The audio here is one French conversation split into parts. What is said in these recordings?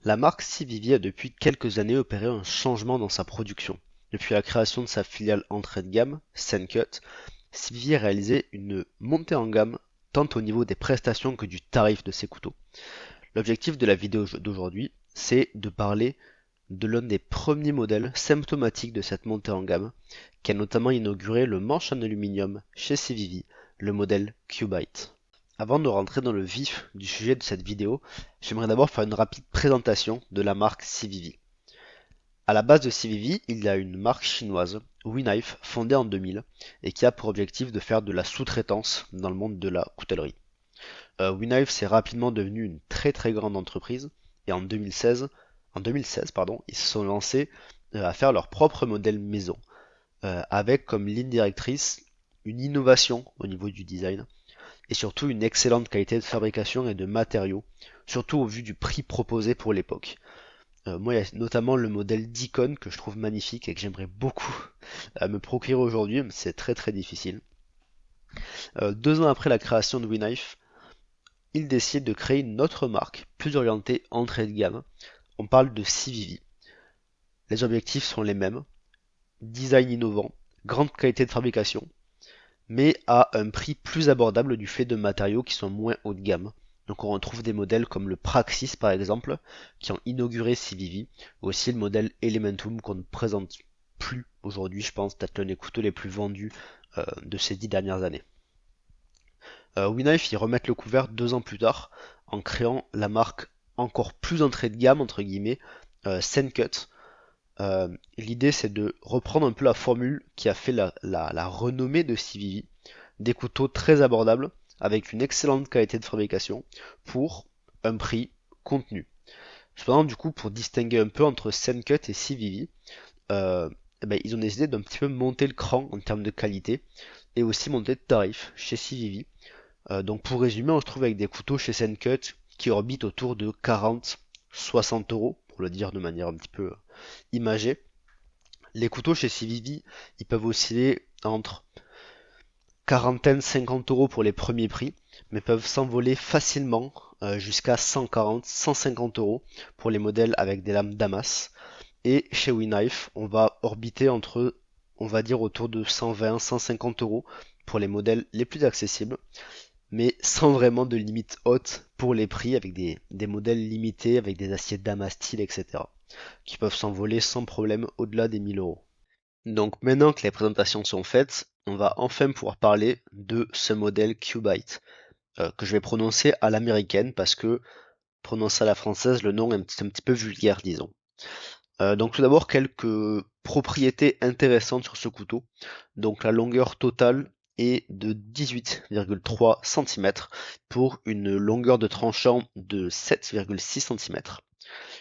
La marque CVV a depuis quelques années opéré un changement dans sa production. Depuis la création de sa filiale entrée de gamme, Sencut, CVV a réalisé une montée en gamme tant au niveau des prestations que du tarif de ses couteaux. L'objectif de la vidéo d'aujourd'hui, c'est de parler de l'un des premiers modèles symptomatiques de cette montée en gamme, qui a notamment inauguré le manche en aluminium chez CVV, le modèle Cubite. Avant de rentrer dans le vif du sujet de cette vidéo, j'aimerais d'abord faire une rapide présentation de la marque CVV. À la base de CVV, il y a une marque chinoise, WeKnife, fondée en 2000 et qui a pour objectif de faire de la sous-traitance dans le monde de la coutellerie. WeKnife s'est rapidement devenu une très grande entreprise et en 2016 ils se sont lancés à faire leur propre modèle maison, avec comme ligne directrice une innovation au niveau du design et surtout une excellente qualité de fabrication et de matériaux, surtout au vu du prix proposé pour l'époque. Moi, il y a notamment le modèle d'Icon que je trouve magnifique et que j'aimerais beaucoup me procurer aujourd'hui, mais c'est très difficile. 2 ans après la création de WeKnife, ils décident de créer une autre marque, plus orientée entrée de gamme. On parle de CVV. Les objectifs sont les mêmes, design innovant, grande qualité de fabrication, mais à un prix plus abordable du fait de matériaux qui sont moins haut de gamme. Donc on retrouve des modèles comme le Praxis par exemple, qui ont inauguré CVV, ou aussi le modèle Elementum qu'on ne présente plus aujourd'hui, je pense, peut-être l'un des couteaux les plus vendus de ces 10 dernières années. WeKnife, ils remettent le couvert 2 ans plus tard, en créant la marque encore plus entrée de gamme, entre guillemets, Sencut. L'idée c'est de reprendre un peu la formule qui a fait la renommée de CVV, des couteaux très abordables, avec une excellente qualité de fabrication, pour un prix contenu. Cependant, du coup, pour distinguer un peu entre Sencut et CVV, ils ont décidé d'un petit peu monter le cran en termes de qualité, et aussi monter de tarif chez CVV. Donc pour résumer, on se trouve avec des couteaux chez Sencut qui orbitent autour de 40-60 euros, pour le dire de manière un petit peu imagée. Les couteaux chez CVV, ils peuvent osciller entre quarantaine, 50 euros pour les premiers prix, mais peuvent s'envoler facilement jusqu'à 140, 150 euros pour les modèles avec des lames Damas. Et chez WeKnife, on va orbiter entre, on va dire autour de 120, 150 euros pour les modèles les plus accessibles, mais sans vraiment de limite haute pour les prix, avec des modèles limités, avec des aciers Damas style, etc., qui peuvent s'envoler sans problème au-delà des 1000 euros. Donc maintenant que les présentations sont faites, on va enfin pouvoir parler de ce modèle Cubite, que je vais prononcer à l'américaine parce que prononcer à la française, le nom est un petit peu vulgaire, disons. Donc tout d'abord, quelques propriétés intéressantes sur ce couteau. Donc la longueur totale est de 18,3 cm pour une longueur de tranchant de 7,6 cm.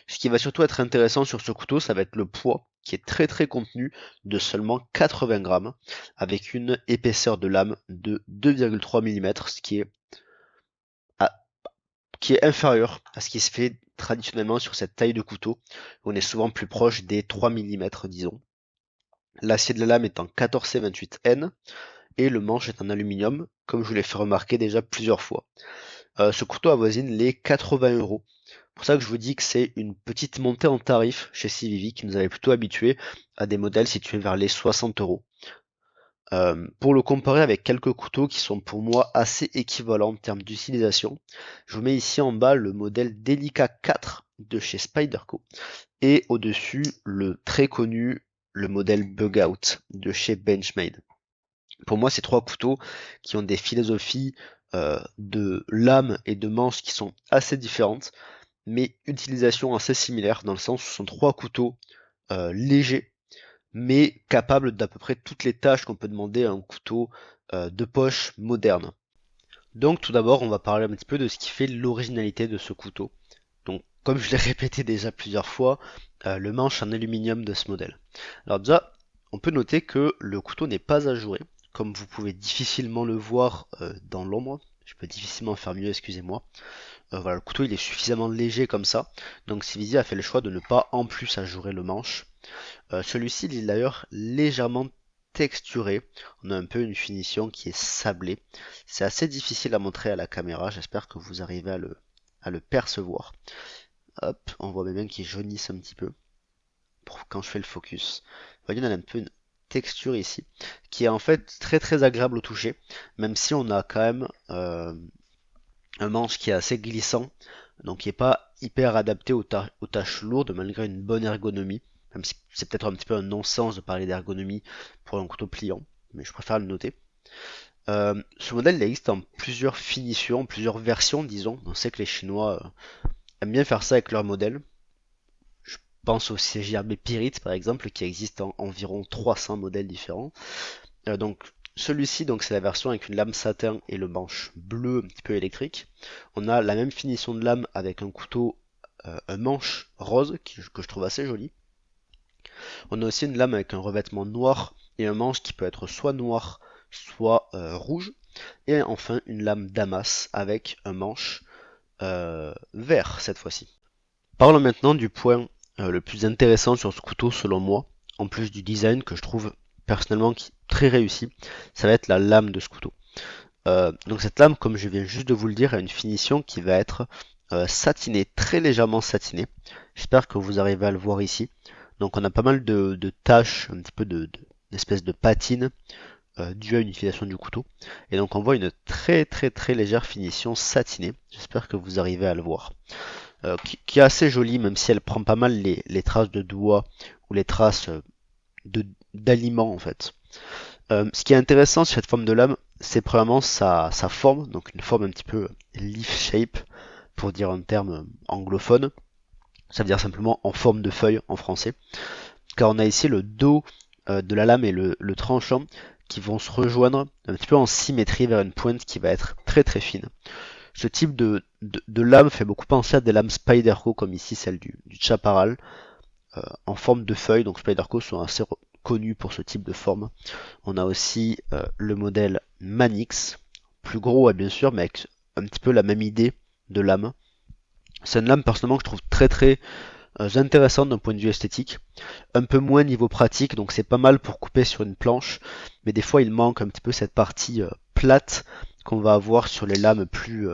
Ce qui va surtout être intéressant sur ce couteau, ça va être le poids, qui est très contenu, de seulement 80 grammes, avec une épaisseur de lame de 2,3 mm, à- qui est inférieur à ce qui se fait traditionnellement sur cette taille de couteau. On est souvent plus proche des 3 mm, disons. L'acier de la lame est en 14C28N, et le manche est en aluminium, comme je vous l'ai fait remarquer déjà plusieurs fois. Ce couteau avoisine les 80 euros. C'est pour ça que je vous dis que c'est une petite montée en tarif chez CVV qui nous avait plutôt habitués à des modèles situés vers les 60 euros. Pour le comparer avec quelques couteaux qui sont pour moi assez équivalents en termes d'utilisation, je vous mets ici en bas le modèle Delica 4 de chez Spyderco et au-dessus le très connu le modèle Bug Out de chez Benchmade. Pour moi, c'est 3 couteaux qui ont des philosophies de lame et de manche qui sont assez différentes, mais utilisation assez similaire dans le sens où ce sont 3 couteaux légers, mais capables d'à peu près toutes les tâches qu'on peut demander à un couteau de poche moderne. Donc tout d'abord, on va parler un petit peu de ce qui fait l'originalité de ce couteau. Donc comme je l'ai répété déjà plusieurs fois, le manche en aluminium de ce modèle. Alors déjà, on peut noter que le couteau n'est pas ajouré, comme vous pouvez difficilement le voir dans l'ombre. Je peux difficilement faire mieux, excusez-moi. Voilà, le couteau il est suffisamment léger comme ça, donc CVV a fait le choix de ne pas en plus ajourer le manche. Celui-ci il est d'ailleurs légèrement texturé, on a un peu une finition qui est sablée. C'est assez difficile à montrer à la caméra, j'espère que vous arrivez à le percevoir. Hop, on voit bien qu'ils jaunissent un petit peu pour quand je fais le focus. Vous voyez, on a un peu une texture ici qui est en fait très très agréable au toucher, même si on a quand même un manche qui est assez glissant, donc qui n'est pas hyper adapté aux tâches lourdes malgré une bonne ergonomie, même si c'est peut-être un petit peu un non-sens de parler d'ergonomie pour un couteau pliant, mais je préfère le noter. Ce modèle il existe en plusieurs finitions, plusieurs versions disons. On sait que les Chinois aiment bien faire ça avec leurs modèles. Je pense au CJRB Pyrit par exemple qui existe en environ 300 modèles différents. Donc celui-ci donc c'est la version avec une lame satin et le manche bleu un petit peu électrique. On a la même finition de lame avec un couteau, un manche rose que je trouve assez joli. On a aussi une lame avec un revêtement noir et un manche qui peut être soit noir soit rouge. Et enfin une lame damas avec un manche vert cette fois-ci. Parlons maintenant du point le plus intéressant sur ce couteau selon moi, en plus du design que je trouve personnellement très réussi, ça va être la lame de ce couteau. Donc cette lame, comme je viens juste de vous le dire, a une finition qui va être satinée, très légèrement satinée. J'espère que vous arrivez à le voir ici. Donc on a pas mal de taches, un petit peu d'espèce de patine due à une utilisation du couteau. Et donc on voit une très très très légère finition satinée. J'espère que vous arrivez à le voir. Qui est assez jolie, même si elle prend pas mal les traces de doigts ou les traces d'aliments en fait. Ce qui est intéressant sur cette forme de lame, c'est premièrement sa forme, donc une forme un petit peu leaf shape, pour dire un terme anglophone. Ça veut dire simplement en forme de feuille en français. Car on a ici le dos de la lame et le tranchant qui vont se rejoindre un petit peu en symétrie vers une pointe qui va être très très fine. Ce type de lame fait beaucoup penser à des lames Spyderco comme ici celle du Chaparral en forme de feuille. Donc Spyderco sont assez connus pour ce type de forme. On a aussi le modèle Manix, plus gros bien sûr, mais avec un petit peu la même idée de lame. C'est une lame personnellement que je trouve très très intéressante d'un point de vue esthétique, un peu moins niveau pratique, donc c'est pas mal pour couper sur une planche, mais des fois il manque un petit peu cette partie plate qu'on va avoir sur les lames plus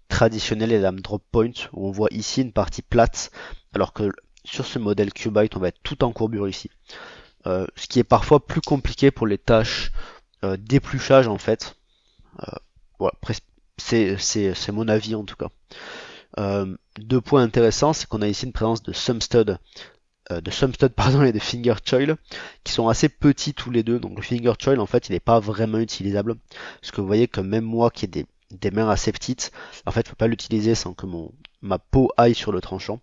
traditionnelles, les lames drop point, où on voit ici une partie plate, alors que sur ce modèle Cubite on va être tout en courbure ici. Ce qui est parfois plus compliqué pour les tâches d'épluchage en fait. Voilà, c'est mon avis en tout cas. Deux points intéressants, c'est qu'on a ici une présence de Sumstud pardon, et de Finger Choil qui sont assez petits tous les deux. Donc le Finger Choil en fait il n'est pas vraiment utilisable. Parce que vous voyez que même moi qui ai des mains assez petites, en fait je peux pas l'utiliser sans que ma peau aille sur le tranchant.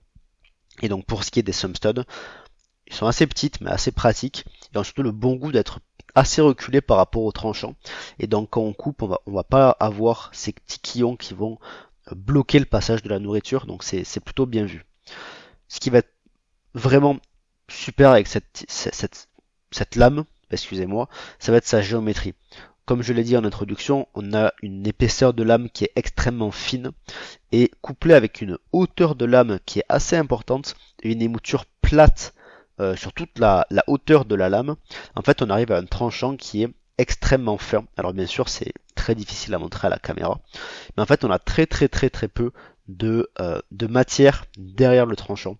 Et donc pour ce qui est des Sumstud, ils sont assez petites mais assez pratiques. Et ont surtout le bon goût d'être assez reculés par rapport au tranchant. Et donc quand on coupe, on va pas avoir ces petits quillons qui vont bloquer le passage de la nourriture, donc c'est plutôt bien vu. Ce qui va être vraiment super avec cette lame, excusez-moi, ça va être sa géométrie. Comme je l'ai dit en introduction, on a une épaisseur de lame qui est extrêmement fine et couplée avec une hauteur de lame qui est assez importante et une émouture plate sur toute la hauteur de la lame. En fait, on arrive à un tranchant qui est extrêmement fin. Alors bien sûr, c'est très difficile à montrer à la caméra, mais en fait, on a très peu de matière derrière le tranchant.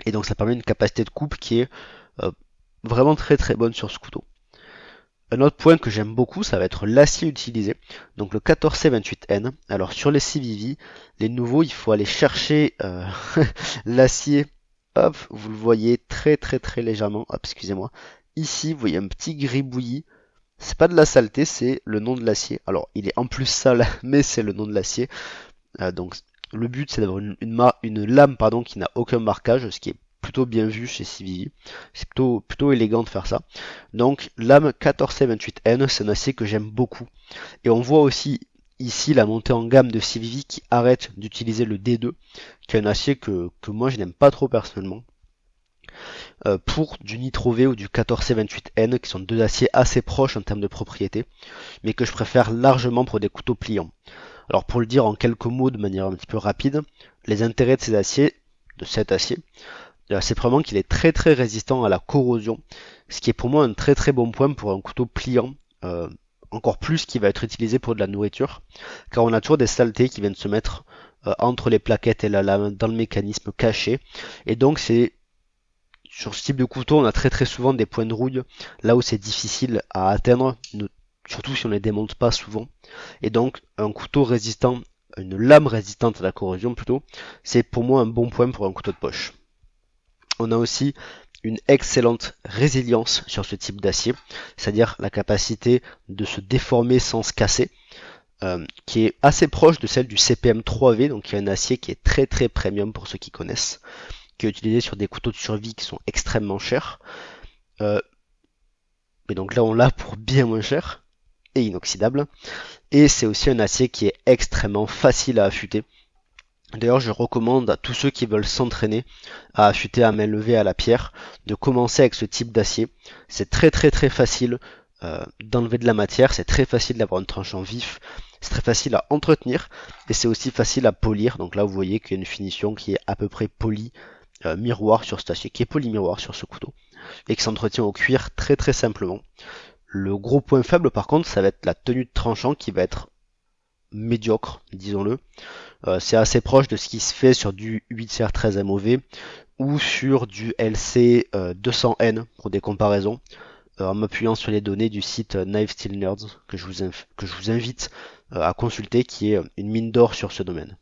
Et donc ça permet une capacité de coupe qui est vraiment très bonne sur ce couteau. Un autre point que j'aime beaucoup, ça va être l'acier utilisé. Donc le 14C28N. Alors sur les CVV, les nouveaux, il faut aller chercher l'acier. Hop, vous le voyez très légèrement. Hop, excusez-moi. Ici, vous voyez un petit gribouillis. C'est pas de la saleté, c'est le nom de l'acier. Alors, il est en plus sale, mais c'est le nom de l'acier. Donc, le but, c'est d'avoir une lame qui n'a aucun marquage, ce qui est plutôt bien vu chez CVV. C'est plutôt élégant de faire ça. Donc, lame 14C28N, c'est un acier que j'aime beaucoup. Et on voit aussi ici la montée en gamme de CVV qui arrête d'utiliser le D2, qui est un acier que moi je n'aime pas trop personnellement. Pour du Nitro V ou du 14C28N, qui sont deux aciers assez proches en termes de propriété, mais que je préfère largement pour des couteaux pliants. Alors pour le dire en quelques mots de manière un petit peu rapide, les intérêts de cet acier, c'est vraiment qu'il est très résistant à la corrosion, ce qui est pour moi un très bon point pour un couteau pliant, encore plus qui va être utilisé pour de la nourriture, car on a toujours des saletés qui viennent se mettre entre les plaquettes et la lame dans le mécanisme caché. Et donc c'est sur ce type de couteau, on a très très souvent des points de rouille là où c'est difficile à atteindre, surtout si on les démonte pas souvent. Et donc un couteau résistant, une lame résistante à la corrosion plutôt, c'est pour moi un bon point pour un couteau de poche. On a aussi une excellente résilience sur ce type d'acier, c'est-à-dire la capacité de se déformer sans se casser, qui est assez proche de celle du CPM 3V, donc il y a un acier qui est très très premium pour ceux qui connaissent, qui est utilisé sur des couteaux de survie qui sont extrêmement chers. Et donc là on l'a pour bien moins cher et inoxydable. Et c'est aussi un acier qui est extrêmement facile à affûter. D'ailleurs, je recommande à tous ceux qui veulent s'entraîner à affûter à main levée à la pierre de commencer avec ce type d'acier. C'est très très très facile d'enlever de la matière, c'est très facile d'avoir un tranchant vif, c'est très facile à entretenir et c'est aussi facile à polir. Donc là, vous voyez qu'il y a une finition qui est à peu près polie miroir sur cet acier, qui est poli miroir sur ce couteau et qui s'entretient au cuir très très simplement. Le gros point faible par contre, ça va être la tenue de tranchant qui va être médiocre, disons-le. C'est assez proche de ce qui se fait sur du 8CR13 MOV ou sur du LC 200N pour des comparaisons, en m'appuyant sur les données du site Knife Steel Nerds que je vous invite à consulter, qui est une mine d'or sur ce domaine.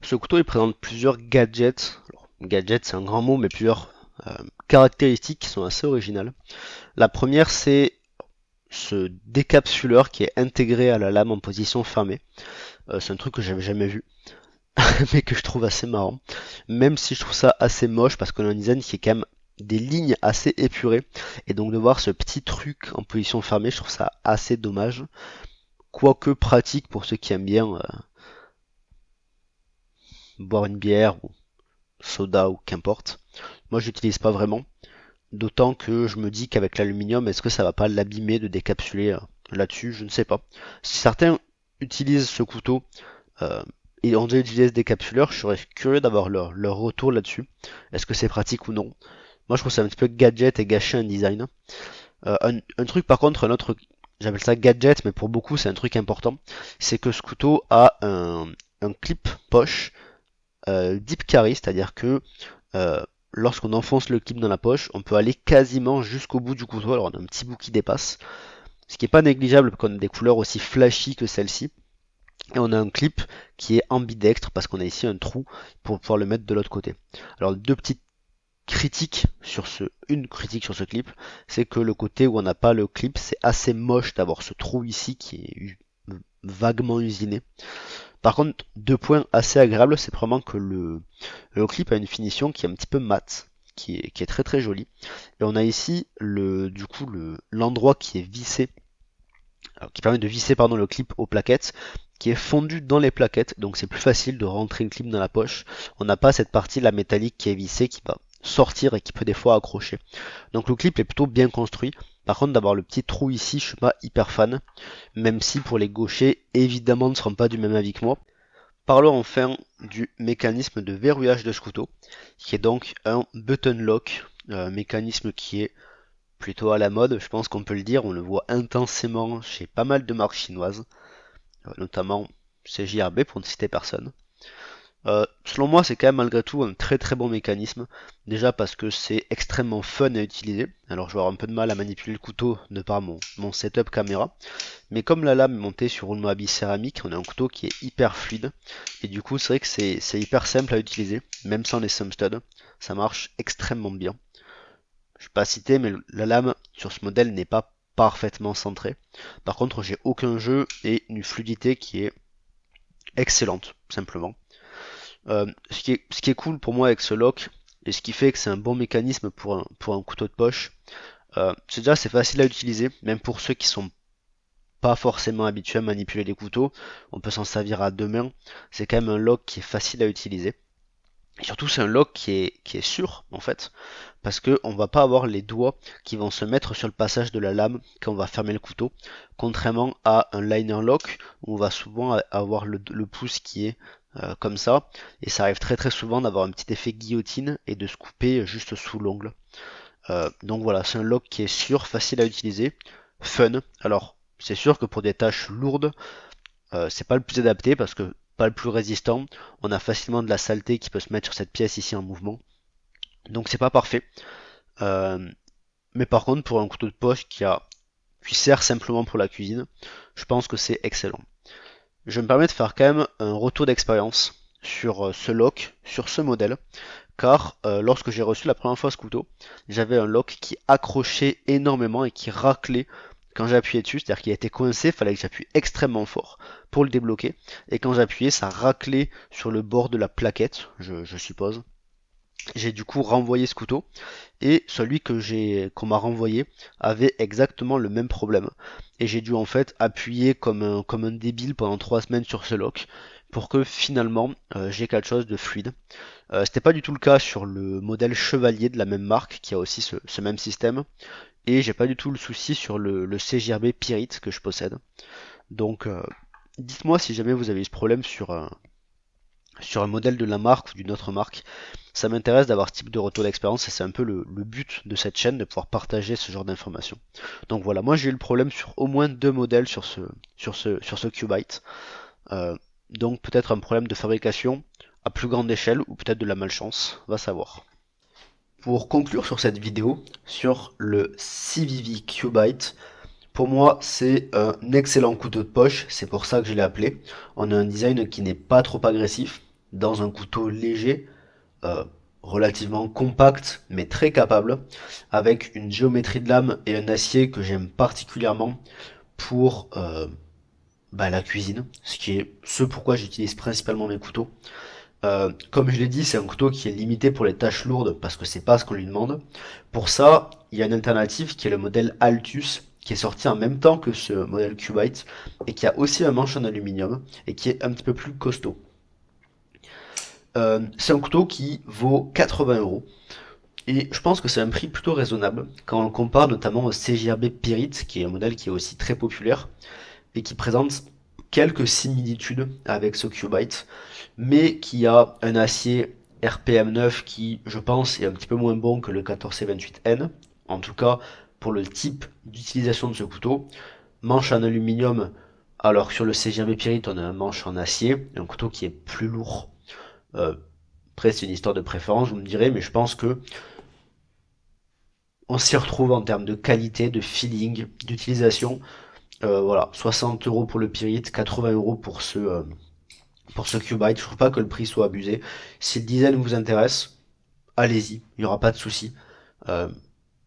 Ce couteau il présente plusieurs gadgets. Alors, gadget c'est un grand mot, mais plusieurs caractéristiques qui sont assez originales. La première, c'est ce décapsuleur qui est intégré à la lame en position fermée. C'est un truc que j'avais jamais vu, mais que je trouve assez marrant. Même si je trouve ça assez moche, parce qu'on a un design qui est quand même des lignes assez épurées. Et donc de voir ce petit truc en position fermée, je trouve ça assez dommage. Quoique pratique pour ceux qui aiment bien boire une bière ou soda ou qu'importe. Moi j'utilise pas vraiment. D'autant que je me dis qu'avec l'aluminium, est-ce que ça va pas l'abîmer de décapsuler là-dessus? Je ne sais pas. Si certains utilisent ce couteau et ont déjà utilisé ce décapsuleur, je serais curieux d'avoir leur retour là-dessus. Est-ce que c'est pratique ou non? Moi je trouve ça un petit peu gadget et gâcher un design. Un truc par contre, un autre, j'appelle ça gadget, mais pour beaucoup c'est un truc important, c'est que ce couteau a un clip poche deep carry, c'est-à-dire que lorsqu'on enfonce le clip dans la poche, on peut aller quasiment jusqu'au bout du couteau. Alors on a un petit bout qui dépasse, ce qui est pas négligeable quand on a des couleurs aussi flashy que celle-ci. Et on a un clip qui est ambidextre parce qu'on a ici un trou pour pouvoir le mettre de l'autre côté. Alors deux petites critiques sur une critique sur ce clip, c'est que le côté où on n'a pas le clip, c'est assez moche d'avoir ce trou ici qui est vaguement usiné. Par contre, deux points assez agréables, c'est vraiment que le clip a une finition qui est un petit peu mat, qui est très très jolie. Et on a ici l'endroit qui est vissé, qui permet de visser le clip aux plaquettes, qui est fondu dans les plaquettes, donc c'est plus facile de rentrer le clip dans la poche. On n'a pas cette partie la métallique qui est vissée, qui va sortir et qui peut des fois accrocher. Donc le clip est plutôt bien construit. Par contre, d'avoir le petit trou ici, je suis pas hyper fan, même si pour les gauchers, évidemment, ne seront pas du même avis que moi. Parlons enfin du mécanisme de verrouillage de ce couteau, qui est donc un button lock, mécanisme qui est plutôt à la mode, je pense qu'on peut le dire, on le voit intensément chez pas mal de marques chinoises, notamment CJRB pour ne citer personne. Selon moi, c'est quand même malgré tout un très très bon mécanisme. Déjà parce que c'est extrêmement fun à utiliser. Alors je vais avoir un peu de mal à manipuler le couteau de par mon setup caméra. Mais comme la lame est montée sur une moabi céramique, on a un couteau qui est hyper fluide. Et du coup, c'est vrai que c'est hyper simple à utiliser, même sans les thumb studs. Ça marche extrêmement bien. Je vais pas citer, mais la lame sur ce modèle n'est pas parfaitement centrée. Par contre, j'ai aucun jeu et une fluidité qui est excellente, simplement. Ce qui est cool pour moi avec ce lock, et ce qui fait que c'est un bon mécanisme pour un couteau de poche, c'est déjà c'est facile à utiliser, même pour ceux qui sont pas forcément habitués à manipuler les couteaux, on peut s'en servir à deux mains, c'est quand même un lock qui est facile à utiliser. Et surtout c'est un lock qui est sûr en fait, parce que on va pas avoir les doigts qui vont se mettre sur le passage de la lame quand on va fermer le couteau, contrairement à un liner lock où on va souvent avoir le pouce qui est comme ça, et ça arrive très très souvent d'avoir un petit effet guillotine et de se couper juste sous l'ongle. Donc voilà, c'est un lock qui est sûr, facile à utiliser, fun. Alors c'est sûr que pour des tâches lourdes, c'est pas le plus adapté parce que pas le plus résistant. On a facilement de la saleté qui peut se mettre sur cette pièce ici en mouvement. Donc c'est pas parfait. Mais par contre, pour un couteau de poche qui sert simplement pour la cuisine, je pense que c'est excellent. Je me permets de faire quand même un retour d'expérience sur ce lock, sur ce modèle, car lorsque j'ai reçu la première fois ce couteau, j'avais un lock qui accrochait énormément et qui raclait quand j'appuyais dessus, c'est-à-dire qu'il était coincé, il fallait que j'appuie extrêmement fort pour le débloquer, et quand j'appuyais, ça raclait sur le bord de la plaquette, je suppose. J'ai du coup renvoyé ce couteau, et celui qu'on m'a renvoyé avait exactement le même problème. Et j'ai dû en fait appuyer comme un débile pendant 3 semaines sur ce lock pour que finalement j'ai quelque chose de fluide. C'était pas du tout le cas sur le modèle Chevalier de la même marque qui a aussi ce même système. Et j'ai pas du tout le souci sur le CJRB Pyrite que je possède. Donc dites-moi si jamais vous avez eu ce problème sur un modèle de la marque ou d'une autre marque. Ça m'intéresse d'avoir ce type de retour d'expérience et c'est un peu le but de cette chaîne de pouvoir partager ce genre d'informations. Donc voilà, moi j'ai eu le problème sur au moins 2 modèles sur ce Cubite. Donc peut-être un problème de fabrication à plus grande échelle ou peut-être de la malchance, va savoir. Pour conclure sur cette vidéo sur le CVV Cubite, pour moi c'est un excellent couteau de poche, c'est pour ça que je l'ai appelé. On a un design qui n'est pas trop agressif, dans un couteau léger, relativement compact mais très capable, avec une géométrie de lame et un acier que j'aime particulièrement pour la cuisine, ce qui est ce pourquoi j'utilise principalement mes couteaux. Comme je l'ai dit, c'est un couteau qui est limité pour les tâches lourdes parce que c'est pas ce qu'on lui demande. Pour ça, il y a une alternative qui est le modèle Altus, qui est sorti en même temps que ce modèle Cubite et qui a aussi un manche en aluminium et qui est un petit peu plus costaud. C'est un couteau qui vaut 80 € et je pense que c'est un prix plutôt raisonnable quand on le compare notamment au CJRB Pyrite, qui est un modèle qui est aussi très populaire et qui présente quelques similitudes avec ce Cubite, mais qui a un acier RPM9 qui, je pense, est un petit peu moins bon que le 14C28N, en tout cas pour le type d'utilisation de ce couteau. Manche en aluminium, alors que sur le CJRB Pyrite on a un manche en acier, un couteau qui est plus lourd. Après c'est une histoire de préférence, vous me direz, mais je pense que on s'y retrouve en termes de qualité, de feeling, d'utilisation. Voilà, 60 € pour le Pyrite, 80 € pour ce Cubite. Je trouve pas que le prix soit abusé. Si le design vous intéresse, allez-y, il n'y aura pas de souci. Je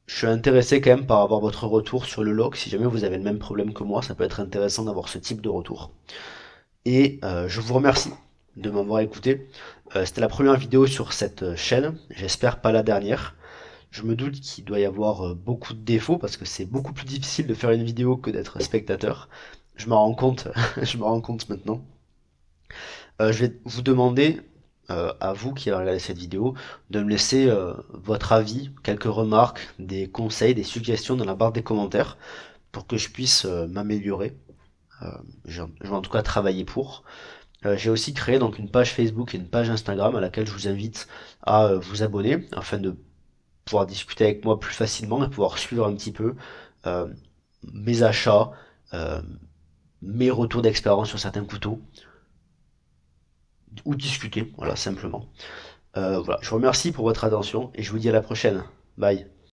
suis intéressé quand même par avoir votre retour sur le lock. Si jamais vous avez le même problème que moi, ça peut être intéressant d'avoir ce type de retour. Et je vous remercie de m'avoir écouté. C'était la première vidéo sur cette chaîne. J'espère pas la dernière. Je me doute qu'il doit y avoir beaucoup de défauts parce que c'est beaucoup plus difficile de faire une vidéo que d'être spectateur. Je m'en rends compte, je me rends compte maintenant. Je vais vous demander, à vous qui avez regardé cette vidéo, de me laisser votre avis, quelques remarques, des conseils, des suggestions dans la barre des commentaires pour que je puisse m'améliorer. Je vais en tout cas travailler pour. J'ai aussi créé donc une page Facebook et une page Instagram à laquelle je vous invite à vous abonner afin de pouvoir discuter avec moi plus facilement et pouvoir suivre un petit peu mes achats, mes retours d'expérience sur certains couteaux, ou discuter, voilà, simplement. Voilà, je vous remercie pour votre attention et je vous dis à la prochaine. Bye.